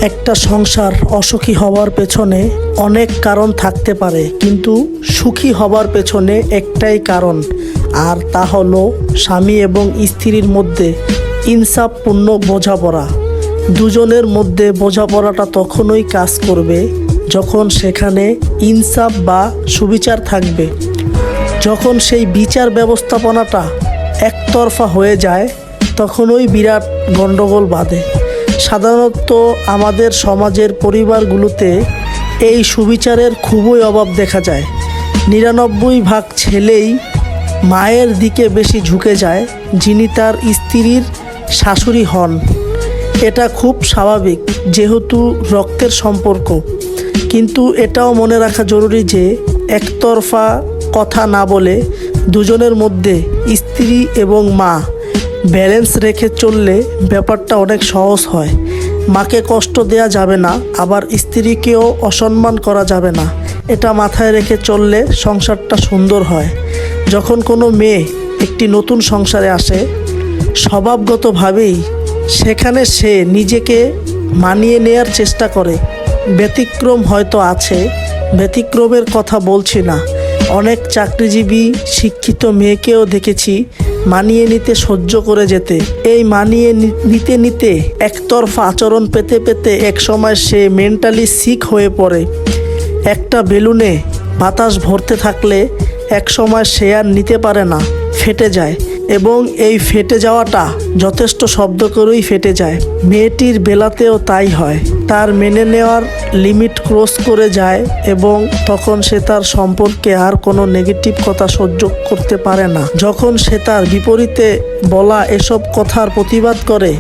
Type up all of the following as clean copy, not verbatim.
একটা সংসার অসুখী হওয়ার পেছনে অনেক কারণ থাকতে পারে, কিন্তু সুখী হবার পেছনে একটাই কারণ, আর তা হলো স্বামী এবং স্ত্রীর মধ্যে ইনসাফপূর্ণ বোঝাপড়া। দুজনের মধ্যে বোঝাপড়াটা তখনই কাজ করবে যখন সেখানে ইনসাফ বা সুবিচার থাকবে। যখন সেই বিচার ব্যবস্থাপনাটা একতরফা হয়ে যায় তখনই বিরাট গণ্ডগোল বাধে। সাধারণত আমাদের সমাজের পরিবারগুলোতে এই সুবিচারের খুবই অভাব দেখা যায়। ৯৯% ছেলেই মায়ের দিকে বেশি ঝুঁকে যায়, যিনি তার স্ত্রীর শাশুড়ি হন। এটা খুব স্বাভাবিক, যেহেতু রক্তের সম্পর্ক। কিন্তু এটাও মনে রাখা জরুরি যে একতরফা কথা না বলে দুজনের মধ্যে স্ত্রী এবং মা ব্যালেন্স রেখে চললে ব্যাপারটা অনেক সহজ হয়। মাকে কষ্ট দেয়া যাবে না, আবার স্ত্রীকেও অসম্মান করা যাবে না। এটা মাথায় রেখে চললে সংসারটা সুন্দর হয়। যখন কোনো মেয়ে একটি নতুন সংসারে আসে, স্বভাবগতভাবেই সেখানে সে নিজেকে মানিয়ে নেয়ার চেষ্টা করে। ব্যতিক্রম হয়তো আছে, ব্যতিক্রমের কথা বলছি না। অনেক চাকরিজীবী শিক্ষিত মেয়েকেও দেখেছি মানিয়ে নিতে, সহ্য করে যেতে। এই মানিয়ে নিতে নিতে একতরফা আচরণ পেতে পেতে একসময় সে মেন্টালি সিক হয়ে পড়ে। একটা বেলুনে বাতাস ভরতে থাকলে একসময় সে আর নিতে পারে না, ফেটে যায়। এবং এই ফেটে যাওয়াটা যথেষ্ট শব্দ করেই ফেটে যায়। মেয়েটির বেলাতেও তাই হয়। তার মেনে নেওয়ার লিমিট ক্রস করে যায় এবং তখন সে তার সম্পর্কে আর কোনো নেগেটিভ কথা সহ্য করতে পারে না। যখন সে তার বিপরীতে বলা এসব কথার প্রতিবাদ করে,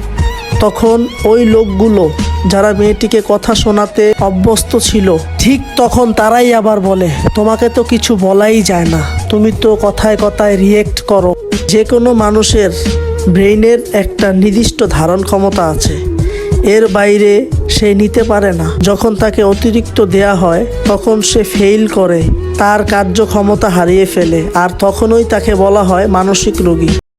তখন ওই লোকগুলো যারা মেয়েটিকে কথা শোনাতে অভ্যস্ত ছিল, ঠিক তখন তারাই আবার বলে, তোমাকে তো কিছু বলাই যায় না, তুমি তো কথায় কথায় রিয়েক্ট করো। যে কোনো মানুষের ব্রেইনের একটা নির্দিষ্ট ধারণ ক্ষমতা আছে, এর বাইরে সে নিতে পারে না। যখন তাকে অতিরিক্ত দেয়া হয় তখন সে ফেইল করে, তার কার্যক্ষমতা হারিয়ে ফেলে, আর তখনই তাকে বলা হয় মানসিক রোগী।